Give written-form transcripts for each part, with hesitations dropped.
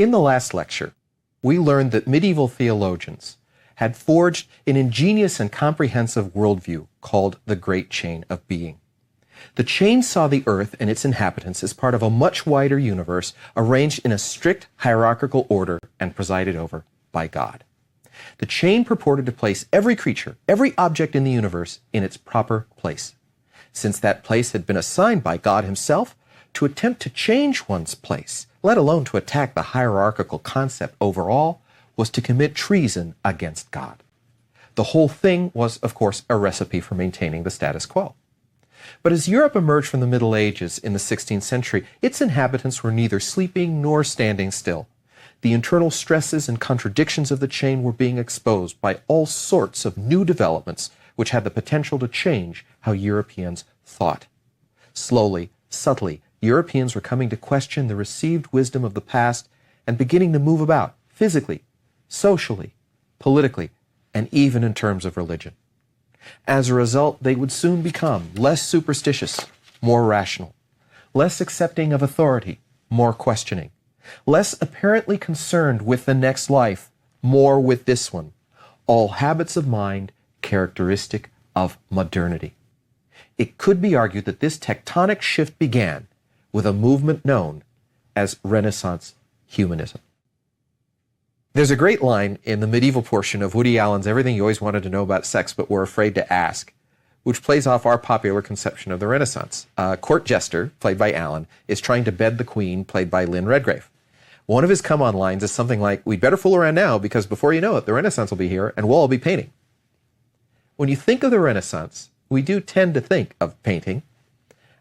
In the last lecture, we learned that medieval theologians had forged an ingenious and comprehensive worldview called the Great Chain of Being. The chain saw the earth and its inhabitants as part of a much wider universe arranged in a strict hierarchical order and presided over by God. The chain purported to place every creature, every object in the universe in its proper place. Since that place had been assigned by God himself, to attempt to change one's place, let alone to attack the hierarchical concept overall, was to commit treason against God. The whole thing was, of course, a recipe for maintaining the status quo. But as Europe emerged from the Middle Ages in the 16th century, its inhabitants were neither sleeping nor standing still. The internal stresses and contradictions of the chain were being exposed by all sorts of new developments which had the potential to change how Europeans thought. Slowly, subtly, Europeans were coming to question the received wisdom of the past and beginning to move about physically, socially, politically, and even in terms of religion. As a result, they would soon become less superstitious, more rational, less accepting of authority, more questioning, less apparently concerned with the next life, more with this one, all habits of mind characteristic of modernity. It could be argued that this tectonic shift began with a movement known as Renaissance humanism. There's a great line in the medieval portion of Woody Allen's Everything You Always Wanted to Know About Sex But Were Afraid to Ask, which plays off our popular conception of the Renaissance. A court jester, played by Allen, is trying to bed the queen, played by Lynn Redgrave. One of his come-on lines is something like, "We'd better fool around now because before you know it, the Renaissance will be here and we'll all be painting." When you think of the Renaissance, we do tend to think of painting.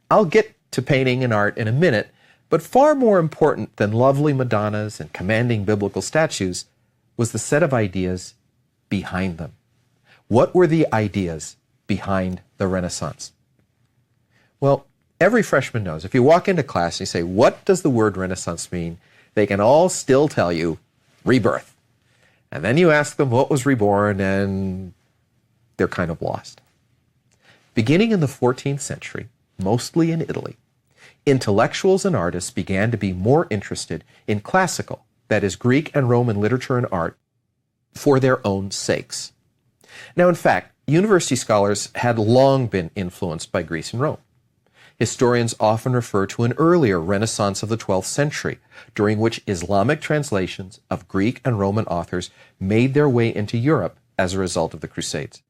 I'll get to painting and art in a minute, but far more important than lovely Madonnas and commanding biblical statues was the set of ideas behind them. What were the ideas behind the Renaissance? Well, every freshman knows, if you walk into class and you say, "What does the word Renaissance mean?" they can all still tell you, rebirth. And then you ask them what was reborn, and they're kind of lost. Beginning in the 14th century, mostly in Italy, intellectuals and artists began to be more interested in classical, that is, Greek and Roman literature and art, for their own sakes. Now, in fact, university scholars had long been influenced by Greece and Rome. Historians often refer to an earlier Renaissance of the 12th century, during which Islamic translations of Greek and Roman authors made their way into Europe as a result of the Crusades.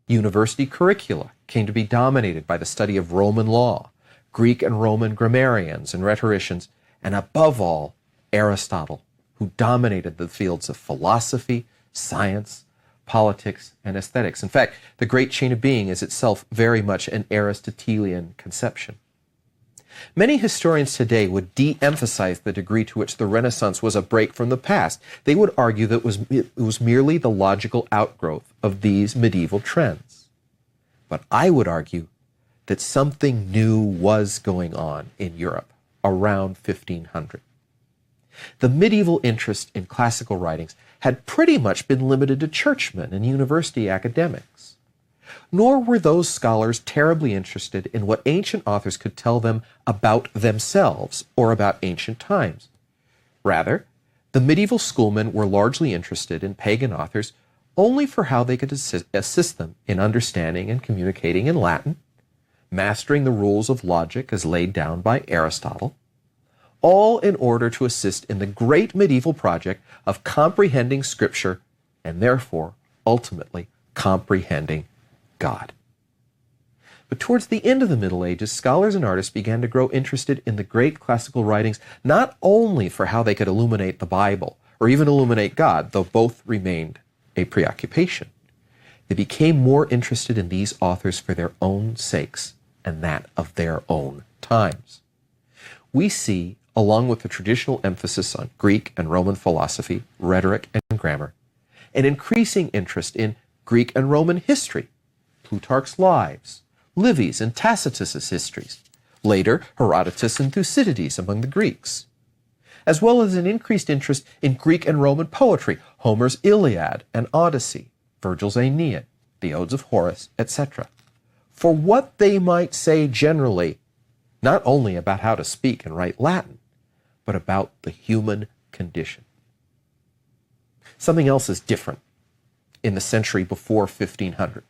University curricula came to be dominated by the study of Roman law, Greek and Roman grammarians and rhetoricians, and above all, Aristotle, who dominated the fields of philosophy, science, politics, and aesthetics. In fact, the Great Chain of Being is itself very much an Aristotelian conception. Many historians today would de-emphasize the degree to which the Renaissance was a break from the past. They would argue that it was merely the logical outgrowth of these medieval trends. But I would argue that something new was going on in Europe around 1500. The medieval interest in classical writings had pretty much been limited to churchmen and university academics. Nor were those scholars terribly interested in what ancient authors could tell them about themselves or about ancient times. Rather, the medieval schoolmen were largely interested in pagan authors only for how they could assist them in understanding and communicating in Latin, mastering the rules of logic as laid down by Aristotle, all in order to assist in the great medieval project of comprehending Scripture and therefore, ultimately, comprehending God. But towards the end of the Middle Ages, scholars and artists began to grow interested in the great classical writings not only for how they could illuminate the Bible or even illuminate God, though both remained a preoccupation. They became more interested in these authors for their own sakes and that of their own times. We see, along with the traditional emphasis on Greek and Roman philosophy, rhetoric, and grammar, an increasing interest in Greek and Roman history, Plutarch's Lives, Livy's and Tacitus's histories, later Herodotus and Thucydides among the Greeks, as well as an increased interest in Greek and Roman poetry, Homer's Iliad and Odyssey, Virgil's Aeneid, the Odes of Horace, etc., for what they might say generally, not only about how to speak and write Latin, but about the human condition. Something else is different in the century before 1500.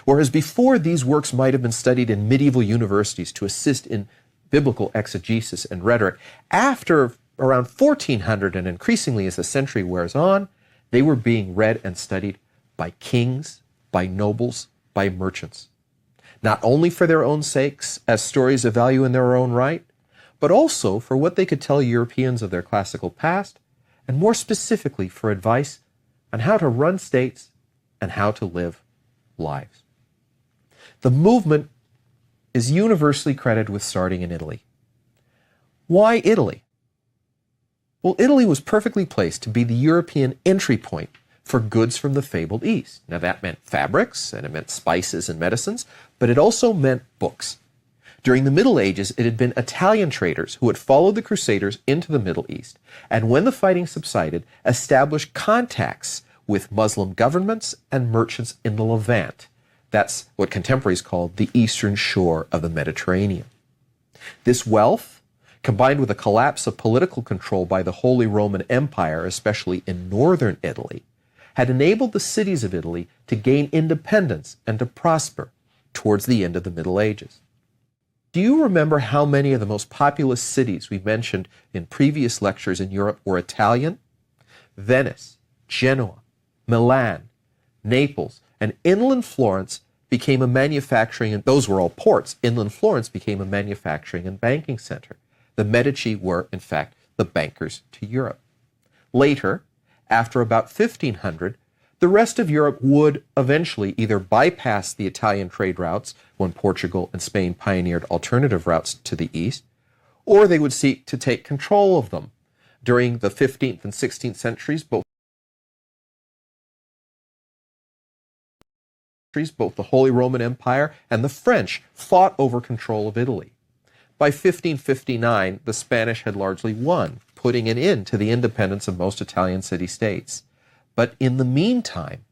Whereas before, these works might have been studied in medieval universities to assist in biblical exegesis and rhetoric, after around 1400, and increasingly as the century wears on, they were being read and studied by kings, by nobles, by merchants. Not only for their own sakes, as stories of value in their own right, but also for what they could tell Europeans of their classical past, and more specifically for advice on how to run states and how to live lives. The movement is universally credited with starting in Italy. Why Italy? Well, Italy was perfectly placed to be the European entry point for goods from the fabled East. Now that meant fabrics, and it meant spices and medicines, but it also meant books. During the Middle Ages, it had been Italian traders who had followed the Crusaders into the Middle East, and when the fighting subsided, established contacts with Muslim governments and merchants in the Levant. That's what contemporaries called the eastern shore of the Mediterranean. This wealth, combined with a collapse of political control by the Holy Roman Empire, especially in northern Italy, had enabled the cities of Italy to gain independence and to prosper towards the end of the Middle Ages. Do you remember how many of the most populous cities we mentioned in previous lectures in Europe were Italian? Venice, Genoa, Milan, Naples, and inland Florence became a manufacturing, and those were all ports. Inland Florence became a manufacturing and banking center. The Medici were, in fact, the bankers to Europe. Later, after about 1500, the rest of Europe would eventually either bypass the Italian trade routes when Portugal and Spain pioneered alternative routes to the east, or they would seek to take control of them. During the 15th and 16th centuries, both the Holy Roman Empire and the French fought over control of Italy. By 1559, the Spanish had largely won, putting an end to the independence of most Italian city-states. But in the meantime,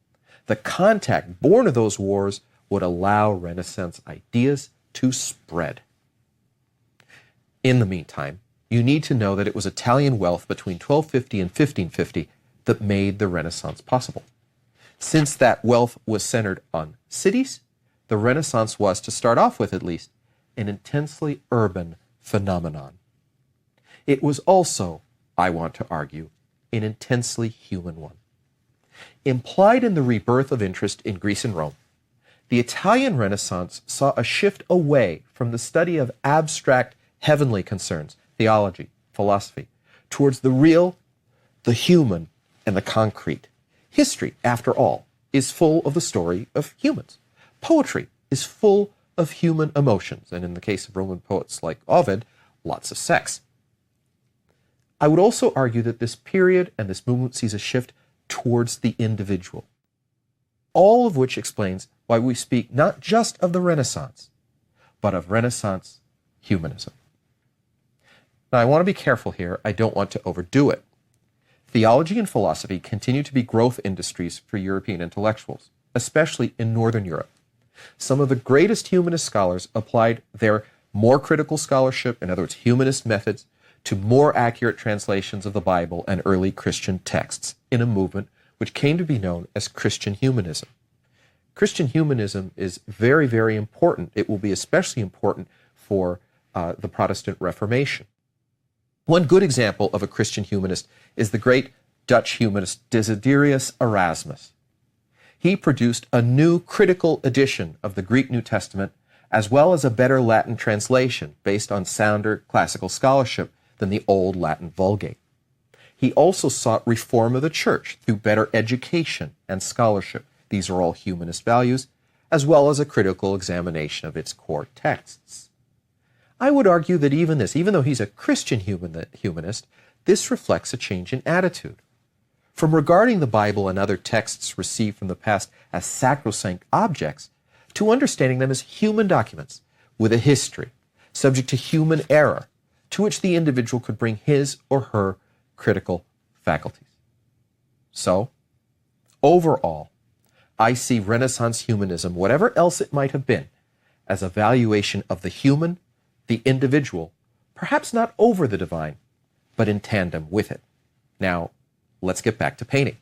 the contact born of those wars would allow Renaissance ideas to spread. In the meantime, you need to know that it was Italian wealth between 1250 and 1550 that made the Renaissance possible. Since that wealth was centered on cities, the Renaissance was, to start off with at least, an intensely urban phenomenon. It was also, I want to argue, an intensely human one. Implied in the rebirth of interest in Greece and Rome, the Italian Renaissance saw a shift away from the study of abstract heavenly concerns, theology, philosophy, towards the real, the human, and the concrete. History, after all, is full of the story of humans. Poetry is full of human emotions, and in the case of Roman poets like Ovid, lots of sex. I would also argue that this period and this movement sees a shift towards the individual, all of which explains why we speak not just of the Renaissance, but of Renaissance humanism. Now, I want to be careful here. I don't want to overdo it. Theology and philosophy continue to be growth industries for European intellectuals, especially in Northern Europe. Some of the greatest humanist scholars applied their more critical scholarship, in other words, humanist methods, to more accurate translations of the Bible and early Christian texts in a movement which came to be known as Christian humanism. Christian humanism is very, very important. It will be especially important for the Protestant Reformation. One good example of a Christian humanist is the great Dutch humanist Desiderius Erasmus. He produced a new critical edition of the Greek New Testament, as well as a better Latin translation based on sounder classical scholarship than the old Latin Vulgate. He also sought reform of the church through better education and scholarship. These are all humanist values, as well as a critical examination of its core texts. I would argue that even though he's a Christian humanist, this reflects a change in attitude. From regarding the Bible and other texts received from the past as sacrosanct objects, to understanding them as human documents with a history, subject to human error, to which the individual could bring his or her critical faculties. So, overall, I see Renaissance humanism, whatever else it might have been, as a valuation of the human, the individual, perhaps not over the divine, but in tandem with it. Now, let's get back to painting.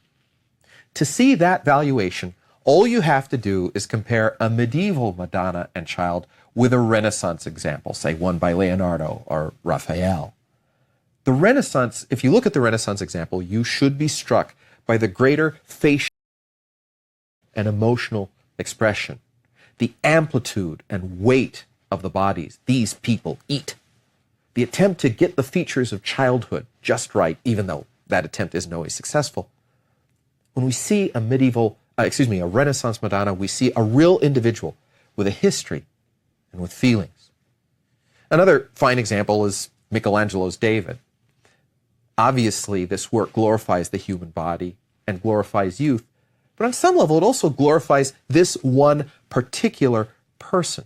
To see that valuation, all you have to do is compare a medieval Madonna and Child with a Renaissance example, say one by Leonardo or Raphael. The Renaissance, if you look at the Renaissance example, you should be struck by the greater facial and emotional expression, the amplitude and weight of the bodies these people eat, the attempt to get the features of childhood just right, even though that attempt isn't always successful. When we see a Renaissance Madonna, we see a real individual with a history and with feelings. Another fine example is Michelangelo's David. Obviously, this work glorifies the human body and glorifies youth, but on some level, it also glorifies this one particular person.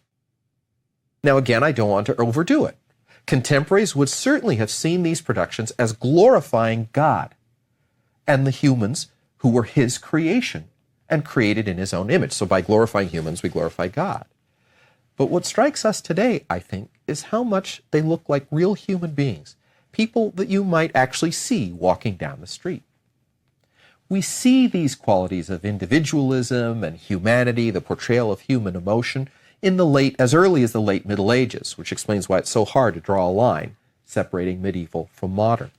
Now, again, I don't want to overdo it. Contemporaries would certainly have seen these productions as glorifying God and the humans who were his creation and created in his own image. So by glorifying humans, we glorify God. But what strikes us today, I think, is how much they look like real human beings, people that you might actually see walking down the street. We see these qualities of individualism and humanity, the portrayal of human emotion, as early as the late Middle Ages, which explains why it's so hard to draw a line separating medieval from modern.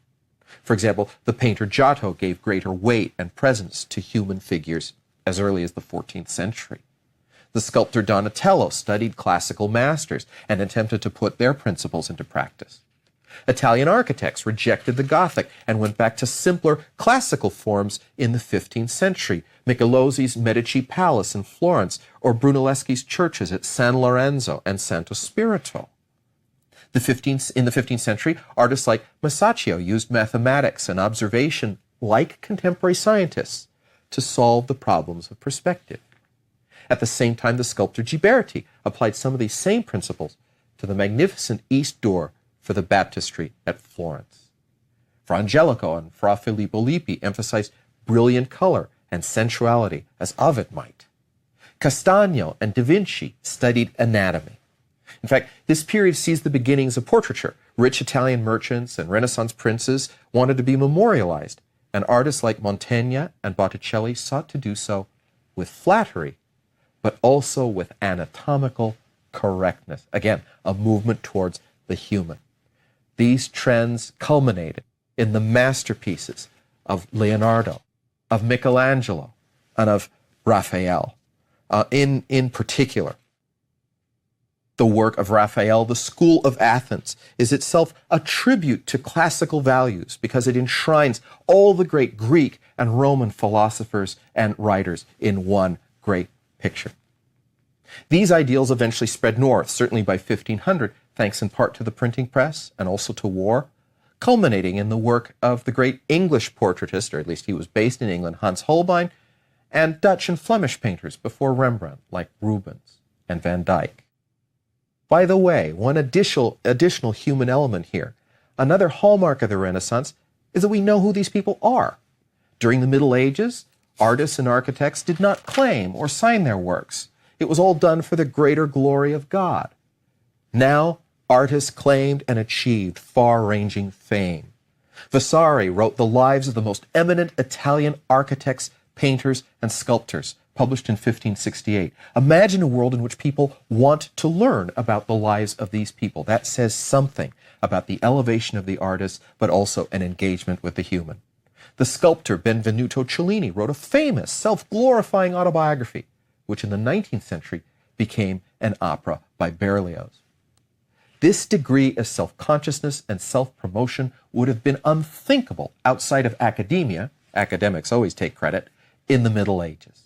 For example, the painter Giotto gave greater weight and presence to human figures as early as the 14th century. The sculptor Donatello studied classical masters and attempted to put their principles into practice. Italian architects rejected the Gothic and went back to simpler classical forms in the 15th century, Michelossi's Medici Palace in Florence, or Brunelleschi's churches at San Lorenzo and Santo Spirito. In the 15th century, artists like Masaccio used mathematics and observation like contemporary scientists to solve the problems of perspective. At the same time, the sculptor Ghiberti applied some of these same principles to the magnificent east door for the baptistry at Florence. Fra Angelico and Fra Filippo Lippi emphasized brilliant color and sensuality as Ovid might. Castagno and Da Vinci studied anatomy. In fact, this period sees the beginnings of portraiture. Rich Italian merchants and Renaissance princes wanted to be memorialized, and artists like Mantegna and Botticelli sought to do so with flattery, but also with anatomical correctness. Again, a movement towards the human. These trends culminated in the masterpieces of Leonardo, of Michelangelo, and of Raphael. In particular, the work of Raphael, the School of Athens, is itself a tribute to classical values because it enshrines all the great Greek and Roman philosophers and writers in one great picture. These ideals eventually spread north, certainly by 1500, thanks in part to the printing press and also to war, culminating in the work of the great English portraitist, or at least he was based in England, Hans Holbein, and Dutch and Flemish painters before Rembrandt, like Rubens and Van Dyck. By the way, one additional human element here, another hallmark of the Renaissance, is that we know who these people are. During the Middle Ages, artists and architects did not claim or sign their works. It was all done for the greater glory of God. Now, artists claimed and achieved far-ranging fame. Vasari wrote the lives of the most eminent Italian architects, painters, and sculptors, published in 1568. Imagine a world in which people want to learn about the lives of these people. That says something about the elevation of the artist, but also an engagement with the human. The sculptor Benvenuto Cellini wrote a famous, self-glorifying autobiography, which in the 19th century became an opera by Berlioz. This degree of self-consciousness and self-promotion would have been unthinkable outside of academia, academics always take credit, in the Middle Ages.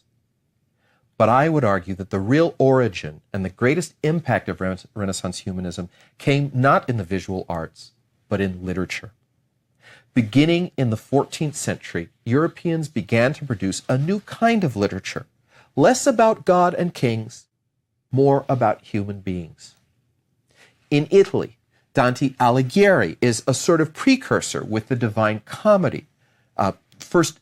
But I would argue that the real origin and the greatest impact of Renaissance humanism came not in the visual arts, but in literature. Beginning in the 14th century, Europeans began to produce a new kind of literature, less about God and kings, more about human beings. In Italy, Dante Alighieri is a sort of precursor with the Divine Comedy,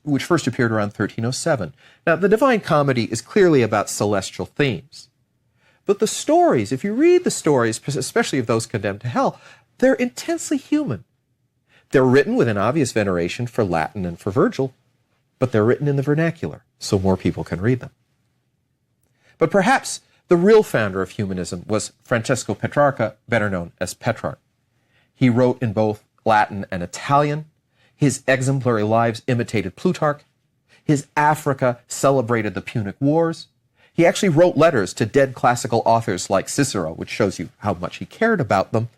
which first appeared around 1307. Now, the Divine Comedy is clearly about celestial themes. But the stories, if you read the stories, especially of those condemned to hell, they're intensely human. They're written with an obvious veneration for Latin and for Virgil, but they're written in the vernacular, so more people can read them. But perhaps the real founder of humanism was Francesco Petrarca, better known as Petrarch. He wrote in both Latin and Italian. His exemplary lives imitated Plutarch. His Africa celebrated the Punic Wars. He actually wrote letters to dead classical authors like Cicero, which shows you how much he cared about them.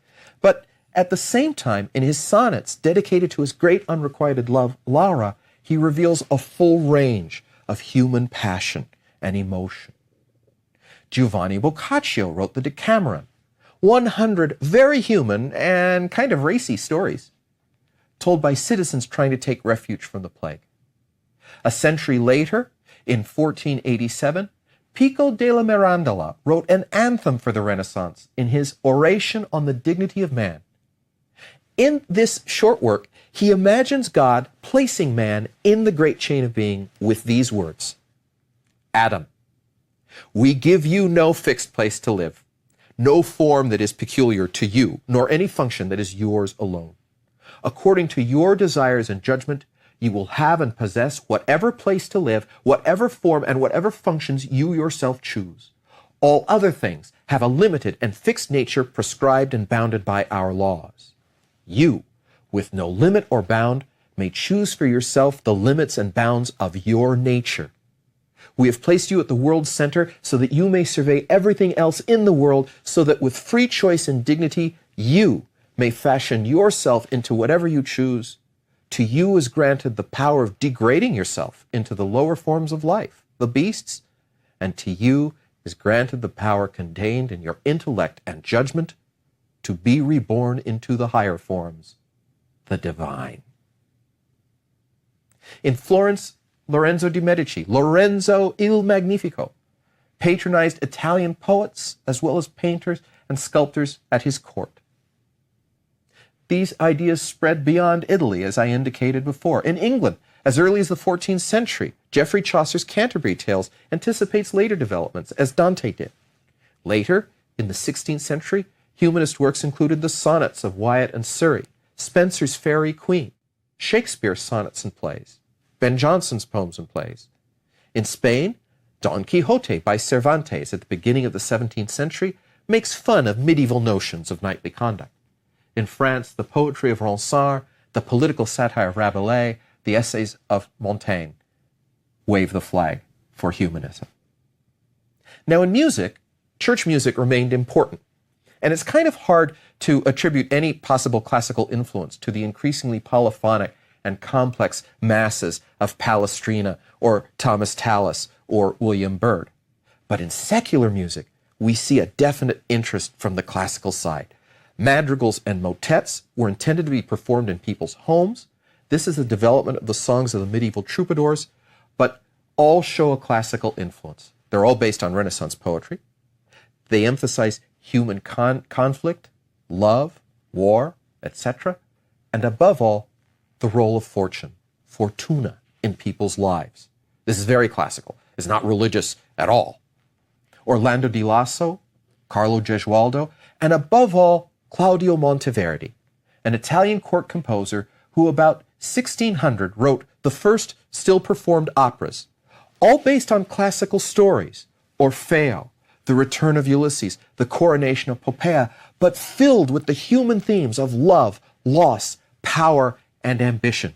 But at the same time, in his sonnets dedicated to his great unrequited love, Laura, he reveals a full range of human passion and emotion. Giovanni Boccaccio wrote the Decameron, 100 very human and kind of racy stories, told by citizens trying to take refuge from the plague. A century later, in 1487, Pico della Mirandola wrote an anthem for the Renaissance in his Oration on the Dignity of Man. In this short work, he imagines God placing man in the great chain of being with these words: Adam, we give you no fixed place to live, no form that is peculiar to you, nor any function that is yours alone. According to your desires and judgment, you will have and possess whatever place to live, whatever form and whatever functions you yourself choose. All other things have a limited and fixed nature prescribed and bounded by our laws. You, with no limit or bound, may choose for yourself the limits and bounds of your nature. We have placed you at the world's center so that you may survey everything else in the world, so that with free choice and dignity, you may fashion yourself into whatever you choose. To you is granted the power of degrading yourself into the lower forms of life, the beasts, and to you is granted the power contained in your intellect and judgment to be reborn into the higher forms, the divine. In Florence, Lorenzo de' Medici, Lorenzo il Magnifico, patronized Italian poets as well as painters and sculptors at his court. These ideas spread beyond Italy, as I indicated before. In England, as early as the 14th century, Geoffrey Chaucer's Canterbury Tales anticipates later developments, as Dante did. Later, in the 16th century, humanist works included the sonnets of Wyatt and Surrey, Spenser's Faerie Queene, Shakespeare's sonnets and plays, Ben Jonson's poems and plays. In Spain, Don Quixote by Cervantes at the beginning of the 17th century makes fun of medieval notions of knightly conduct. In France, the poetry of Ronsard, the political satire of Rabelais, the essays of Montaigne wave the flag for humanism. Now in music, church music remained important, and it's kind of hard to attribute any possible classical influence to the increasingly polyphonic and complex masses of Palestrina or Thomas Tallis or William Byrd. But in secular music, we see a definite interest from the classical side. Madrigals and motets were intended to be performed in people's homes. This is the development of the songs of the medieval troubadours, but all show a classical influence. They're all based on Renaissance poetry. They emphasize human conflict, love, war, etc., and above all, the role of fortune, fortuna, in people's lives. This is very classical. It's not religious at all. Orlando di Lasso, Carlo Gesualdo, and above all, Claudio Monteverdi, an Italian court composer who about 1600 wrote the first still performed operas, all based on classical stories, Orfeo, the return of Ulysses, the coronation of Poppaea, but filled with the human themes of love, loss, power, and ambition.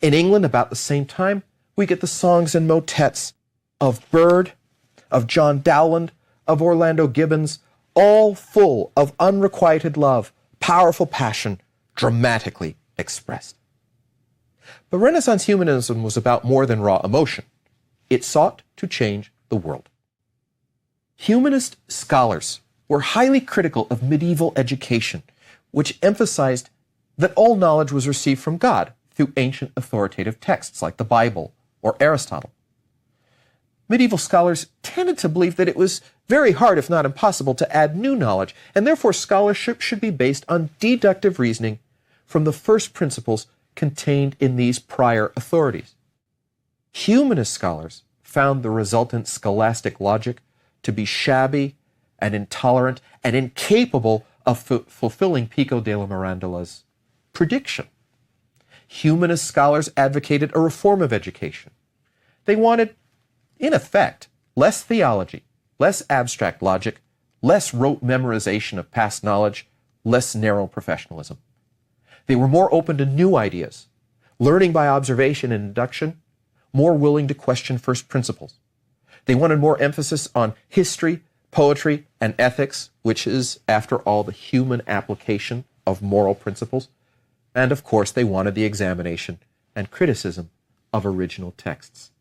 In England, about the same time, we get the songs and motets of Byrd, of John Dowland, of Orlando Gibbons, all full of unrequited love, powerful passion, dramatically expressed. But Renaissance humanism was about more than raw emotion. It sought to change the world. Humanist scholars were highly critical of medieval education, which emphasized that all knowledge was received from God through ancient authoritative texts like the Bible or Aristotle. Medieval scholars tended to believe that it was very hard, if not impossible, to add new knowledge, and therefore scholarship should be based on deductive reasoning from the first principles contained in these prior authorities. Humanist scholars found the resultant scholastic logic to be shabby and intolerant and incapable of fulfilling Pico della Mirandola's prediction Humanist scholars advocated a reform of education. They wanted, in effect, less theology, less abstract logic, less rote memorization of past knowledge, less narrow professionalism. They were more open to new ideas, learning by observation and induction, more willing to question first principles. They wanted more emphasis on history, poetry, and ethics, which is, after all, the human application of moral principles. And of course, they wanted the examination and criticism of original texts.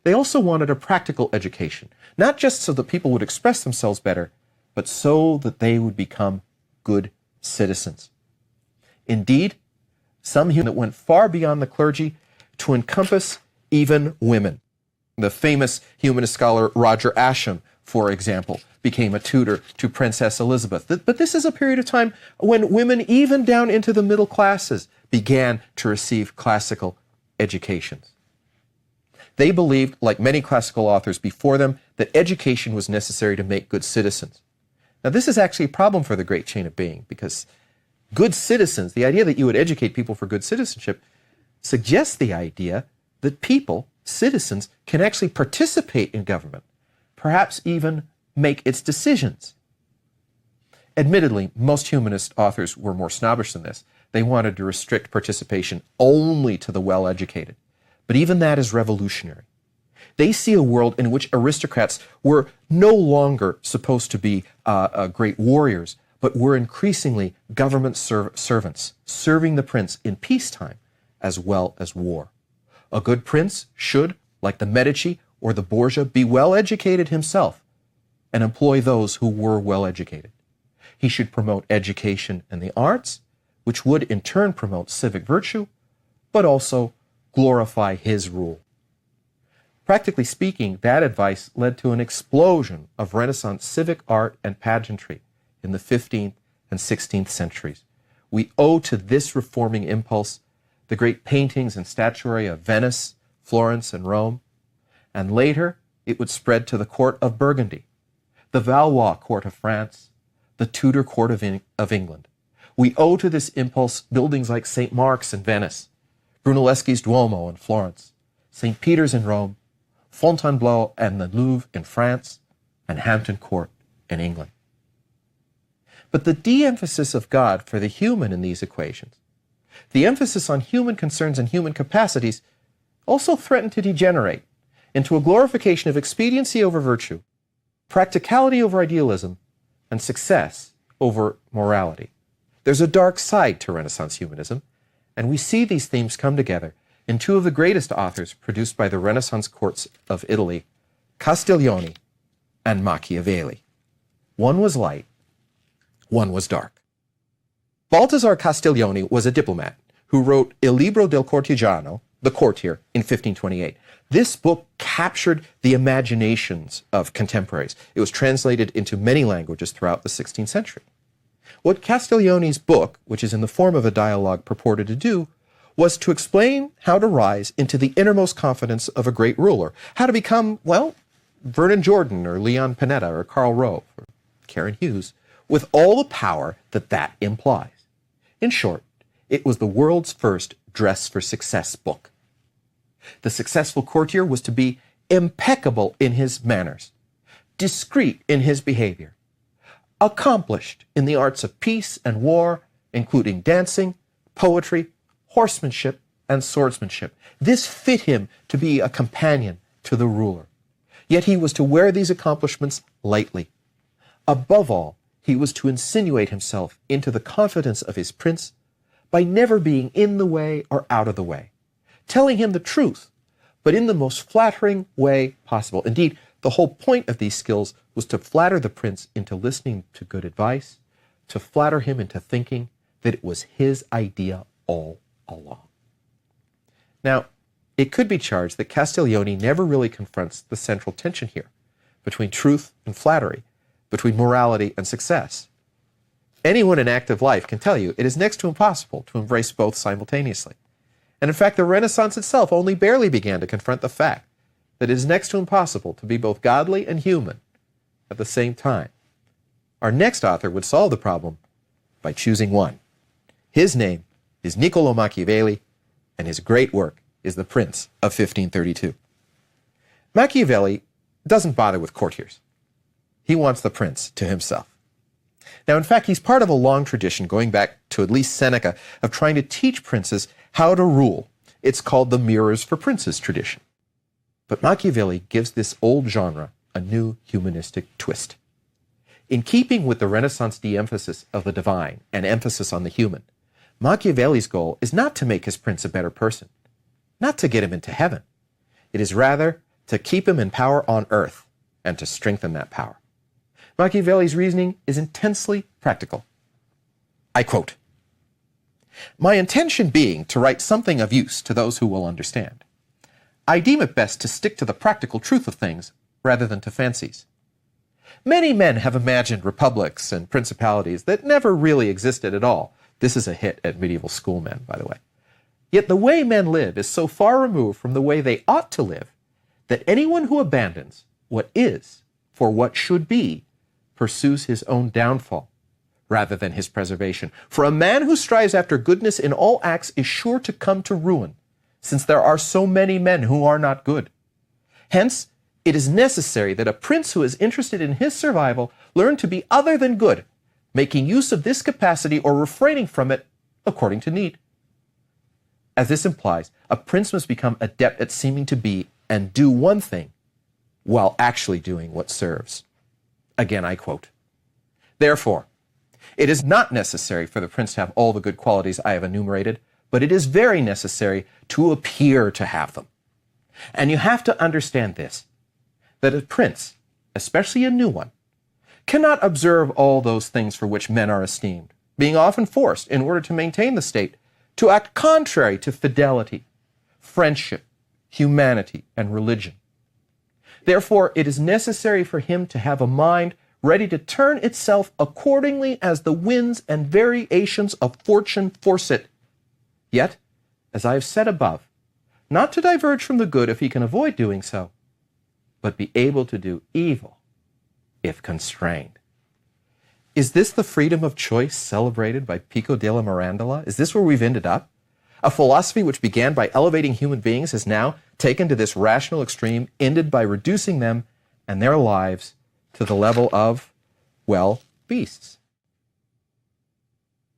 They also wanted a practical education, not just so that people would express themselves better, but so that they would become good citizens. Indeed, some that went far beyond the clergy to encompass even women. The famous humanist scholar Roger Ascham, for example, became a tutor to Princess Elizabeth. But this is a period of time when women, even down into the middle classes, began to receive classical educations. They believed, like many classical authors before them, that education was necessary to make good citizens. Now, this is actually a problem for the great chain of being, because good citizens, the idea that you would educate people for good citizenship, suggests the idea that people, citizens, can actually participate in government, perhaps even make its decisions. Admittedly, most humanist authors were more snobbish than this. They wanted to restrict participation only to the well-educated. But even that is revolutionary. They see a world in which aristocrats were no longer supposed to be great warriors, but were increasingly government servants, serving the prince in peacetime as well as war. A good prince should, like the Medici or the Borgia, be well educated himself and employ those who were well educated. He should promote education and the arts, which would in turn promote civic virtue, but also glorify his rule. Practically speaking, that advice led to an explosion of Renaissance civic art and pageantry in the 15th and 16th centuries. We owe to this reforming impulse the great paintings and statuary of Venice, Florence, and Rome, and later it would spread to the court of Burgundy, the Valois court of France, the Tudor court of England. We owe to this impulse buildings like St. Mark's in Venice, Brunelleschi's Duomo in Florence, St. Peter's in Rome, Fontainebleau and the Louvre in France, and Hampton Court in England. But the de-emphasis of God for the human in these equations, the emphasis on human concerns and human capacities, also threatened to degenerate into a glorification of expediency over virtue, practicality over idealism, and success over morality. There's a dark side to Renaissance humanism, and we see these themes come together in two of the greatest authors produced by the Renaissance courts of Italy, Castiglione and Machiavelli. One was light, one was dark. Baltasar Castiglione was a diplomat who wrote Il Libro del Cortigiano, The Courtier, in 1528. This book captured the imaginations of contemporaries. It was translated into many languages throughout the 16th century. What Castiglione's book, which is in the form of a dialogue, purported to do was to explain how to rise into the innermost confidence of a great ruler, how to become, well, Vernon Jordan or Leon Panetta or Karl Rove or Karen Hughes, with all the power that that implies. In short, it was the world's first dress for success book. The successful courtier was to be impeccable in his manners, discreet in his behavior, accomplished in the arts of peace and war, including dancing, poetry, horsemanship, and swordsmanship. This fit him to be a companion to the ruler. Yet he was to wear these accomplishments lightly. Above all, he was to insinuate himself into the confidence of his prince by never being in the way or out of the way, telling him the truth, but in the most flattering way possible. Indeed, the whole point of these skills was to flatter the prince into listening to good advice, to flatter him into thinking that it was his idea all along. Now, it could be charged that Castiglione never really confronts the central tension here between truth and flattery, between morality and success. Anyone in active life can tell you it is next to impossible to embrace both simultaneously. And in fact, the Renaissance itself only barely began to confront the fact that it is next to impossible to be both godly and human at the same time. Our next author would solve the problem by choosing one. His name is Niccolo Machiavelli, and his great work is The Prince of 1532. Machiavelli doesn't bother with courtiers. He wants the prince to himself. Now, in fact, he's part of a long tradition going back to at least Seneca of trying to teach princes how to rule. It's called the Mirrors for Princes tradition. But Machiavelli gives this old genre a new humanistic twist. In keeping with the Renaissance de-emphasis of the divine and emphasis on the human, Machiavelli's goal is not to make his prince a better person, not to get him into heaven. It is rather to keep him in power on earth and to strengthen that power. Machiavelli's reasoning is intensely practical. I quote, "My intention being to write something of use to those who will understand, I deem it best to stick to the practical truth of things rather than to fancies. Many men have imagined republics and principalities that never really existed at all." This is a hit at medieval schoolmen, by the way. "Yet the way men live is so far removed from the way they ought to live that anyone who abandons what is for what should be pursues his own downfall rather than his preservation. For a man who strives after goodness in all acts is sure to come to ruin, since there are so many men who are not good. Hence, it is necessary that a prince who is interested in his survival learn to be other than good, making use of this capacity or refraining from it according to need. As this implies, a prince must become adept at seeming to be and do one thing while actually doing what serves." Again, I quote, "Therefore, it is not necessary for the prince to have all the good qualities I have enumerated, but it is very necessary to appear to have them. And you have to understand this, that a prince, especially a new one, cannot observe all those things for which men are esteemed, being often forced, in order to maintain the state, to act contrary to fidelity, friendship, humanity, and religion. Therefore, it is necessary for him to have a mind ready to turn itself accordingly as the winds and variations of fortune force it. Yet, as I have said above, not to diverge from the good if he can avoid doing so, but be able to do evil if constrained." Is this the freedom of choice celebrated by Pico della Mirandola? Is this where we've ended up? A philosophy which began by elevating human beings has now taken to this rational extreme, ended by reducing them and their lives to the level of, well, beasts.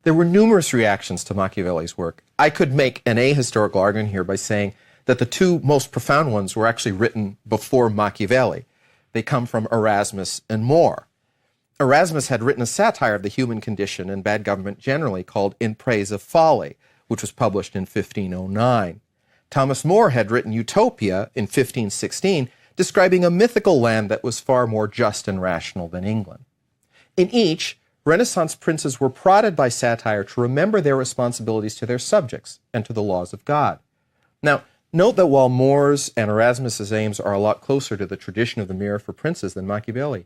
There were numerous reactions to Machiavelli's work. I could make an ahistorical argument here by saying that the two most profound ones were actually written before Machiavelli. They come from Erasmus and More. Erasmus had written a satire of the human condition and bad government generally called In Praise of Folly, which was published in 1509. Thomas More had written Utopia in 1516, describing a mythical land that was far more just and rational than England. In each, Renaissance princes were prodded by satire to remember their responsibilities to their subjects and to the laws of God. Now, note that while More's and Erasmus's aims are a lot closer to the tradition of the Mirror for Princes than Machiavelli,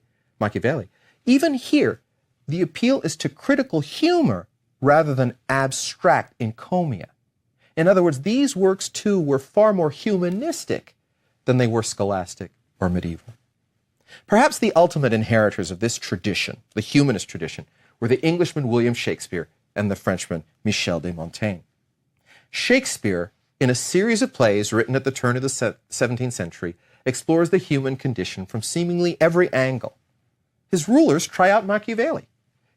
even here, the appeal is to critical humor rather than abstract encomia. In other words, these works too were far more humanistic than they were scholastic or medieval. Perhaps the ultimate inheritors of this tradition, the humanist tradition, were the Englishman William Shakespeare and the Frenchman Michel de Montaigne. Shakespeare, in a series of plays written at the turn of the 17th century, explores the human condition from seemingly every angle. His rulers try out Machiavelli.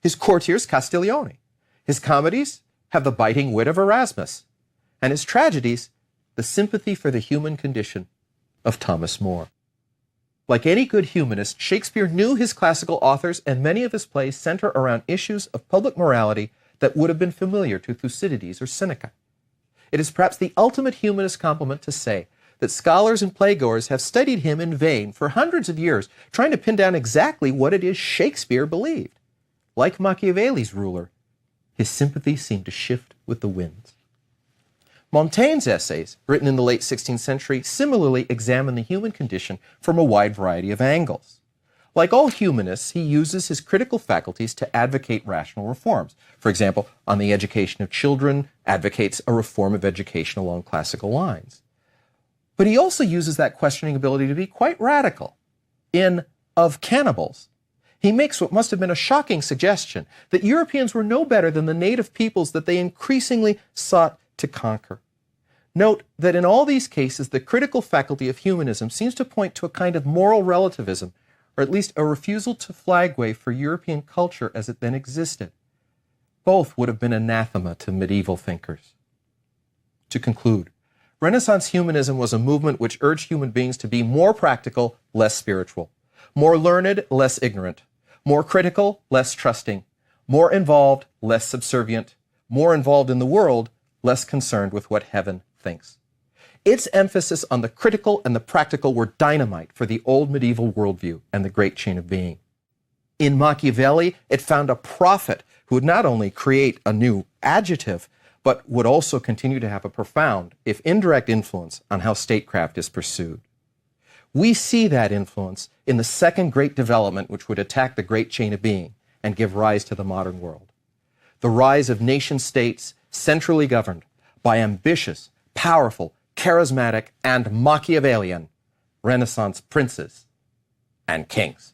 His courtiers Castiglione. His comedies have the biting wit of Erasmus. And his tragedies, the sympathy for the human condition of Thomas More. Like any good humanist, Shakespeare knew his classical authors, and many of his plays center around issues of public morality that would have been familiar to Thucydides or Seneca. It is perhaps the ultimate humanist compliment to say that scholars and playgoers have studied him in vain for hundreds of years, trying to pin down exactly what it is Shakespeare believed. Like Machiavelli's ruler, his sympathy seemed to shift with the winds. Montaigne's essays, written in the late 16th century, similarly examine the human condition from a wide variety of angles. Like all humanists, he uses his critical faculties to advocate rational reforms. For example, on the education of children, advocates a reform of education along classical lines. But he also uses that questioning ability to be quite radical. In Of Cannibals, He makes what must have been a shocking suggestion that Europeans were no better than the native peoples that they increasingly sought to conquer. Note that in all these cases, the critical faculty of humanism seems to point to a kind of moral relativism, or at least a refusal to flag way for European culture as it then existed. Both would have been anathema to medieval thinkers. To conclude, Renaissance humanism was a movement which urged human beings to be more practical, less spiritual, more learned, less ignorant, more critical, less trusting, more involved, less subservient, more involved in the world, less concerned with what heaven thinks. Its emphasis on the critical and the practical were dynamite for the old medieval worldview and the great chain of being. In Machiavelli, it found a prophet who would not only create a new adjective, but would also continue to have a profound, if indirect, influence on how statecraft is pursued. We see that influence in the second great development which would attack the great chain of being and give rise to the modern world. The rise of nation-states centrally governed by ambitious, powerful, charismatic, and Machiavellian Renaissance princes and kings.